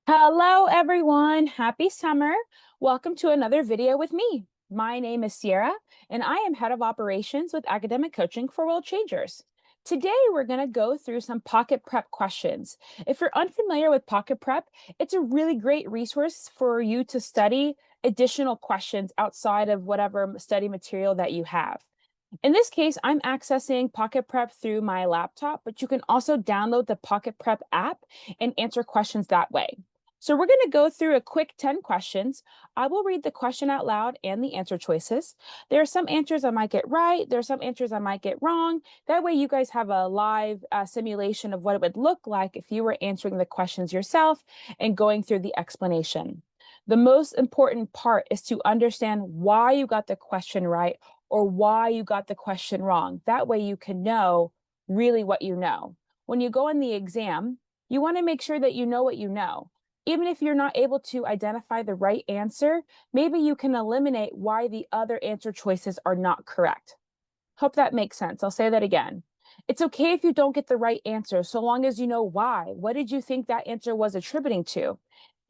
Hello, everyone. Happy summer. Welcome to another video with me. My name is Sierra, and I am Head of Operations with Academic Coaching for World Changers. Today, we're going to go through some Pocket Prep questions. If you're unfamiliar with Pocket Prep, it's a really great resource for you to study additional questions outside of whatever study material that you have. In this case, I'm accessing Pocket Prep through my laptop, but you can also download the Pocket Prep app and answer questions that way. So we're going to go through a quick 10 questions. I will read the question out loud and the answer choices. There are some answers I might get right. There are some answers I might get wrong. That way you guys have a live simulation of what it would look like if you were answering the questions yourself and going through the explanation. The most important part is to understand why you got the question right or why you got the question wrong. That way you can know really what you know. When you go in the exam, you want to make sure that you know what you know. Even if you're not able to identify the right answer, maybe you can eliminate why the other answer choices are not correct. Hope that makes sense. I'll say that again. It's okay if you don't get the right answer, so long as you know why. What did you think that answer was attributing to?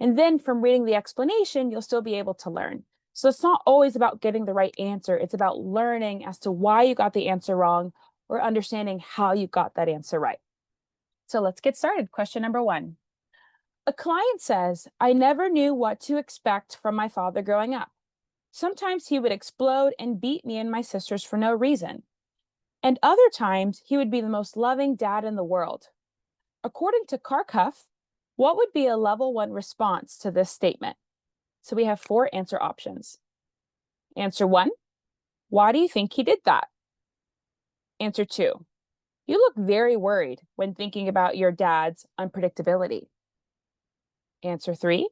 And then from reading the explanation, you'll still be able to learn. So it's not always about getting the right answer. It's about learning as to why you got the answer wrong or understanding how you got that answer right. So let's get started. Question number 1. A client says, I never knew what to expect from my father growing up. Sometimes he would explode and beat me and my sisters for no reason. And other times he would be the most loving dad in the world. According to Kharkov, what would be a level 1 response to this statement? So we have 4 answer options. Answer 1, why do you think he did that? Answer 2, you look very worried when thinking about your dad's unpredictability. Answer 3,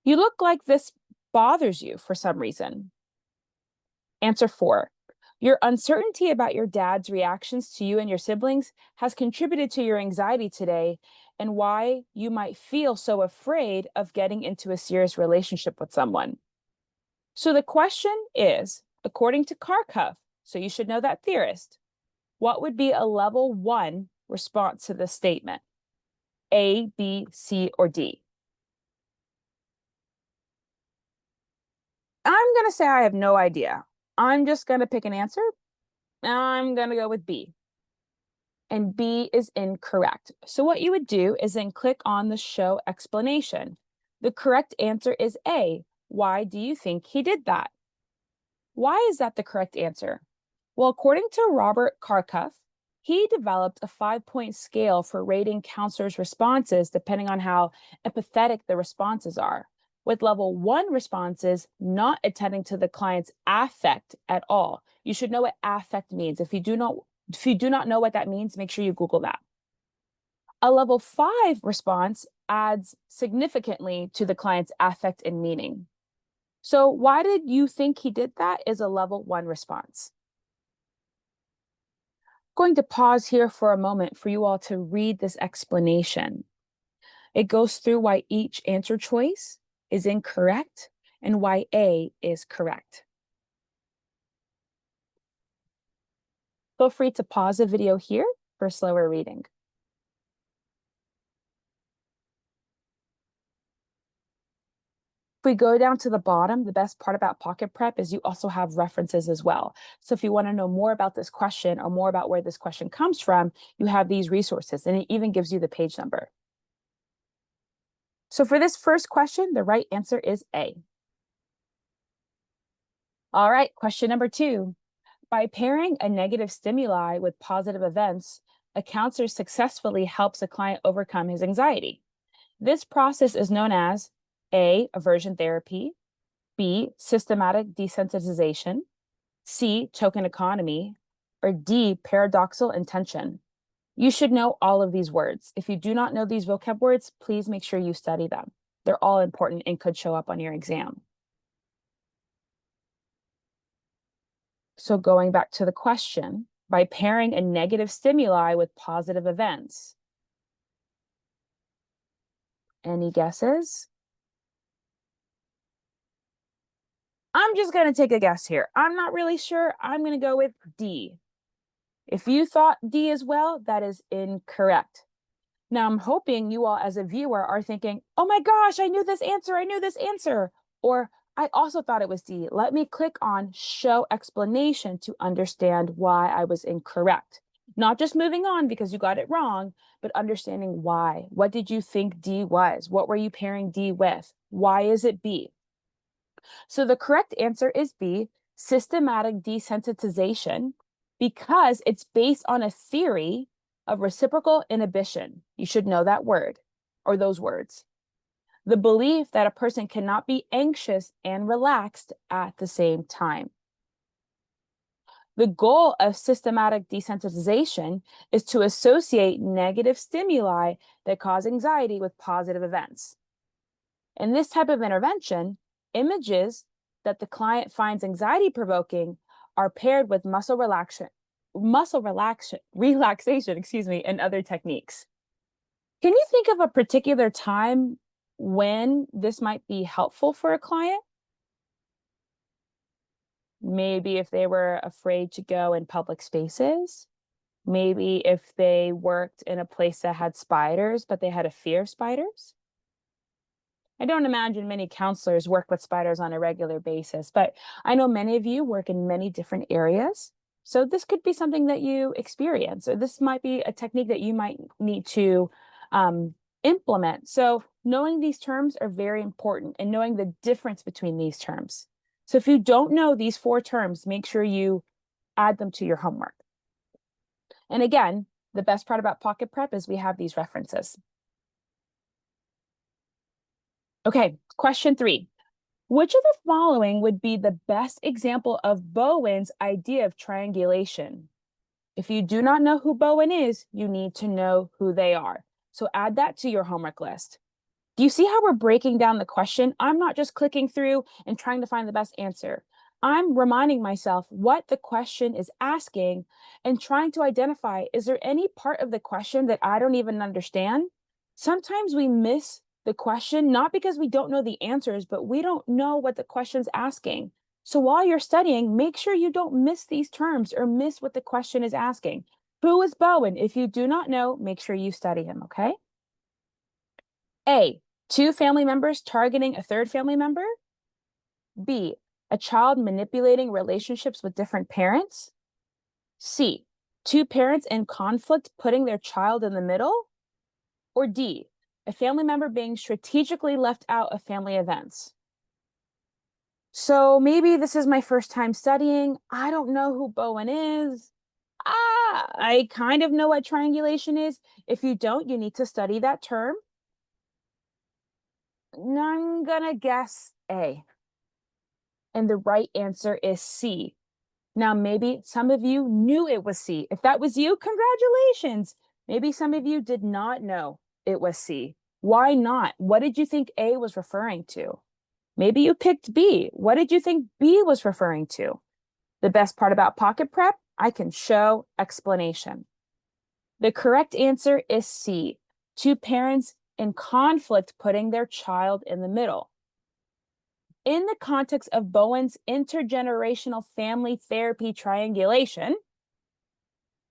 you look like this bothers you for some reason. Answer 4, your uncertainty about your dad's reactions to you and your siblings has contributed to your anxiety today and why you might feel so afraid of getting into a serious relationship with someone. So the question is, according to Kharkov, so you should know that theorist, what would be a level 1 response to this statement? A, B, C, or D? I'm going to say I have no idea. I'm just going to pick an answer. I'm going to go with B. And B is incorrect. So what you would do is then click on the show explanation. The correct answer is A. Why do you think he did that? Why is that the correct answer? Well, according to Robert Kharkov, he developed a 5-point scale for rating counselors' responses depending on how empathetic the responses are, with level 1 responses not attending to the client's affect at all. You should know what affect means. If you do not know what that means, make sure you Google that. A level 5 response adds significantly to the client's affect and meaning. So why did you think he did that is a level 1 response. I'm going to pause here for a moment for you all to read this explanation. It goes through why each answer choice is incorrect and why A is correct. Feel free to pause the video here for slower reading. If we go down to the bottom, the best part about Pocket Prep is you also have references as well. So if you want to know more about this question or more about where this question comes from, you have these resources, and it even gives you the page number. So for this first question, the right answer is A. All right, question number 2. By pairing a negative stimuli with positive events, a counselor successfully helps a client overcome his anxiety. This process is known as A, aversion therapy, B, systematic desensitization, C, token economy, or D, paradoxical intention. You should know all of these words. If you do not know these vocab words, please make sure you study them. They're all important and could show up on your exam. So going back to the question, by pairing a negative stimuli with positive events. Any guesses? I'm just going to take a guess here. I'm not really sure. I'm going to go with D. If you thought D as well, that is incorrect. Now, I'm hoping you all as a viewer are thinking, oh my gosh, I knew this answer, I knew this answer. Or I also thought it was D. Let me click on show explanation to understand why I was incorrect. Not just moving on because you got it wrong, but understanding why. What did you think D was? What were you pairing D with? Why is it B? So the correct answer is B, systematic desensitization, because it's based on a theory of reciprocal inhibition. You should know that word or those words. The belief that a person cannot be anxious and relaxed at the same time. The goal of systematic desensitization is to associate negative stimuli that cause anxiety with positive events. In this type of intervention, images that the client finds anxiety provoking are paired with relaxation, and other techniques. Can you think of a particular time when this might be helpful for a client? Maybe if they were afraid to go in public spaces. Maybe if they worked in a place that had spiders, but they had a fear of spiders. I don't imagine many counselors work with spiders on a regular basis, but I know many of you work in many different areas. So this could be something that you experience, or this might be a technique that you might need to implement. So knowing these terms are very important and knowing the difference between these terms. So if you don't know these 4 terms, make sure you add them to your homework. And again, the best part about Pocket Prep is we have these references. Okay, question 3. Which of the following would be the best example of Bowen's idea of triangulation? If you do not know who Bowen is, you need to know who they are. So add that to your homework list. Do you see how we're breaking down the question? I'm not just clicking through and trying to find the best answer. I'm reminding myself what the question is asking and trying to identify, is there any part of the question that I don't even understand? Sometimes we miss the question, not because we don't know the answers, but we don't know what the question's asking. So while you're studying, make sure you don't miss these terms or miss what the question is asking. Who is Bowen? If you do not know, make sure you study him, okay? A, 2 family members targeting a third family member. B, a child manipulating relationships with different parents. C, 2 parents in conflict putting their child in the middle. Or D, a family member being strategically left out of family events. So maybe this is my first time studying. I don't know who Bowen is. I kind of know what triangulation is. If you don't, you need to study that term. I'm gonna guess A. And the right answer is C. Now, maybe some of you knew it was C. If that was you, congratulations. Maybe some of you did not know it was C. Why not? What did you think A was referring to? Maybe you picked B. What did you think B was referring to? The best part about Pocket Prep, I can show explanation. The correct answer is C, 2 parents in conflict putting their child in the middle. In the context of Bowen's intergenerational family therapy triangulation,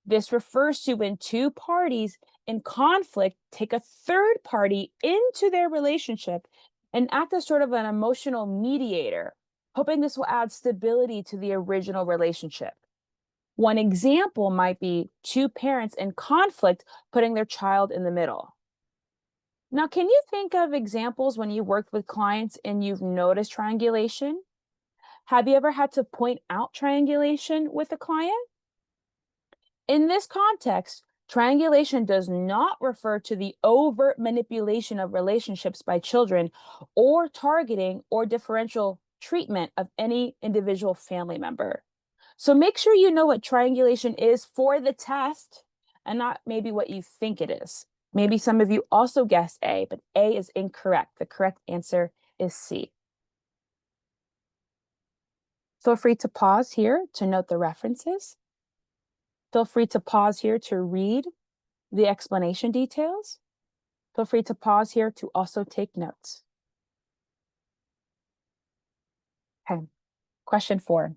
this refers to when 2 parties in conflict take a third party into their relationship and act as sort of an emotional mediator, hoping this will add stability to the original relationship. One example might be 2 parents in conflict putting their child in the middle. Now, can you think of examples when you worked with clients and you've noticed triangulation? Have you ever had to point out triangulation with a client? In this context, triangulation does not refer to the overt manipulation of relationships by children or targeting or differential treatment of any individual family member. So make sure you know what triangulation is for the test and not maybe what you think it is. Maybe some of you also guessed A, but A is incorrect. The correct answer is C. Feel free to pause here to note the references. Feel free to pause here to read the explanation details. Feel free to pause here to also take notes. Okay, question 4.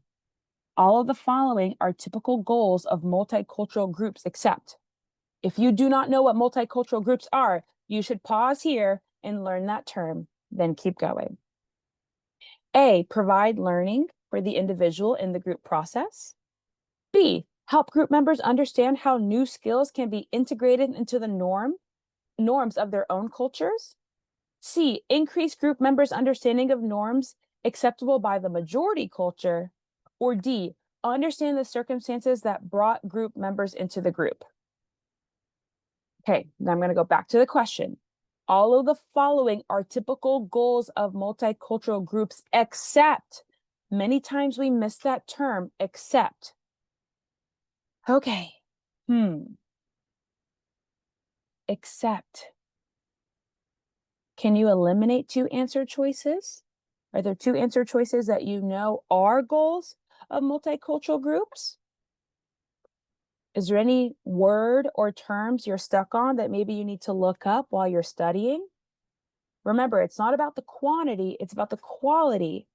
All of the following are typical goals of multicultural groups except If you do not know what multicultural groups are, you should pause here and learn that term, then keep going. A, provide learning for the individual in the group process. B, help group members understand how new skills can be integrated into the norms of their own cultures. C, increase group members' understanding of norms acceptable by the majority culture. Or D, understand the circumstances that brought group members into the group. Okay, now I'm going to go back to the question. All of the following are typical goals of multicultural groups, except, many times we miss that term, except. Okay, except. Can you eliminate two answer choices? Are there two answer choices that you know are goals of multicultural groups? Is there any word or terms you're stuck on that maybe you need to look up while you're studying? Remember, it's not about the quantity, it's about the quality.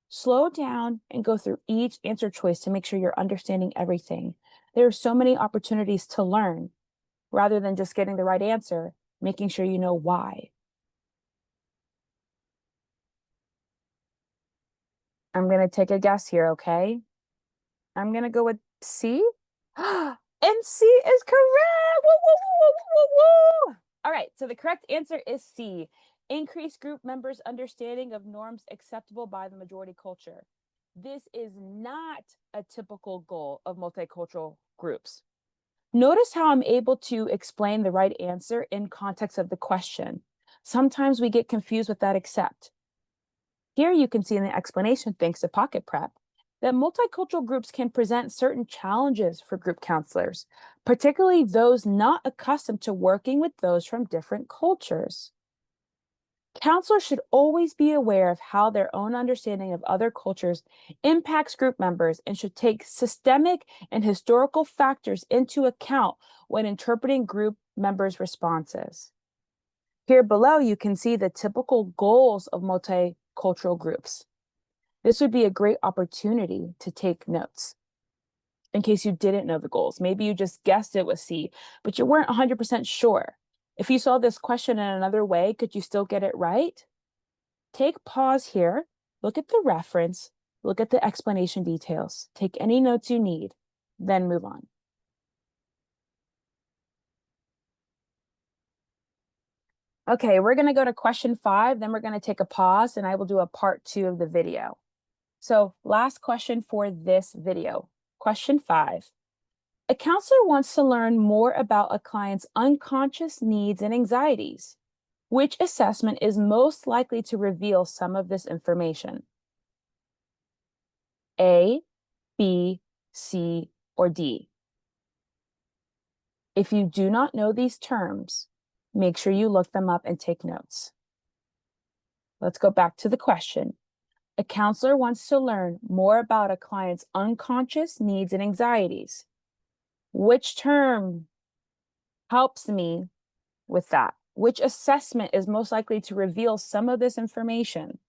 Slow down and go through each answer choice to make sure you're understanding everything. There are so many opportunities to learn rather than just getting the right answer, making sure you know why. I'm going to take a guess here, okay? I'm going to go with C. And C is correct. Woo, woo, woo, woo, woo, woo. All right, so the correct answer is C. Increase group members' understanding of norms acceptable by the majority culture. This is not a typical goal of multicultural groups. Notice how I'm able to explain the right answer in context of the question. Sometimes we get confused with that except. Here you can see in the explanation, thanks to Pocket Prep, that multicultural groups can present certain challenges for group counselors, particularly those not accustomed to working with those from different cultures. Counselors should always be aware of how their own understanding of other cultures impacts group members and should take systemic and historical factors into account when interpreting group members' responses. Here below, you can see the typical goals of multicultural groups. This would be a great opportunity to take notes in case you didn't know the goals. Maybe you just guessed it was C, but you weren't 100% sure. If you saw this question in another way, could you still get it right? Take pause here, look at the reference, look at the explanation details, take any notes you need, then move on. Okay, we're going to go to question 5, then we're going to take a pause and I will do a part 2 of the video. So last question for this video, question 5. A counselor wants to learn more about a client's unconscious needs and anxieties. Which assessment is most likely to reveal some of this information? A, B, C, or D? If you do not know these terms, make sure you look them up and take notes. Let's go back to the question. A counselor wants to learn more about a client's unconscious needs and anxieties. Which term helps me with that? Which assessment is most likely to reveal some of this information?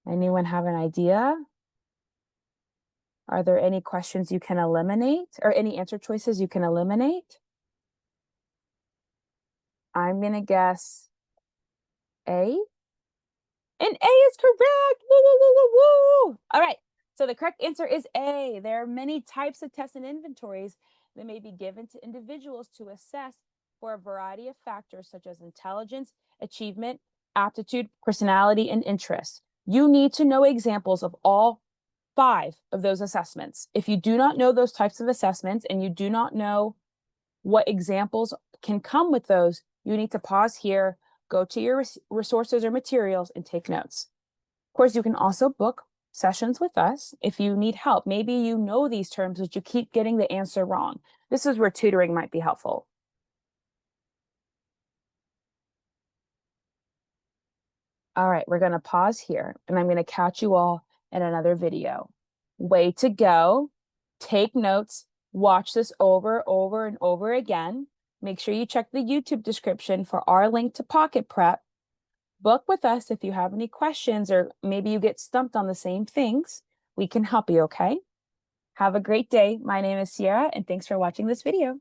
Anyone have an idea? Are there any questions you can eliminate or any answer choices you can eliminate? I'm going to guess A. And A is correct. Woo, woo, woo, woo, woo. All right. So the correct answer is A. There are many types of tests and inventories that may be given to individuals to assess for a variety of factors such as intelligence, achievement, aptitude, personality, and interest. You need to know examples of all 5 of those assessments. If you do not know those types of assessments and you do not know what examples can come with those, you need to pause here, go to your resources or materials and take notes. Of course, you can also book sessions with us if you need help. Maybe you know these terms, but you keep getting the answer wrong. This is where tutoring might be helpful. All right, we're going to pause here and I'm going to catch you all in another video. Way to go. Take notes. Watch this over and over again. Make sure you check the YouTube description for our link to Pocket Prep. Book with us if you have any questions or maybe you get stumped on the same things. We can help you, okay? Have a great day. My name is Sierra, and thanks for watching this video.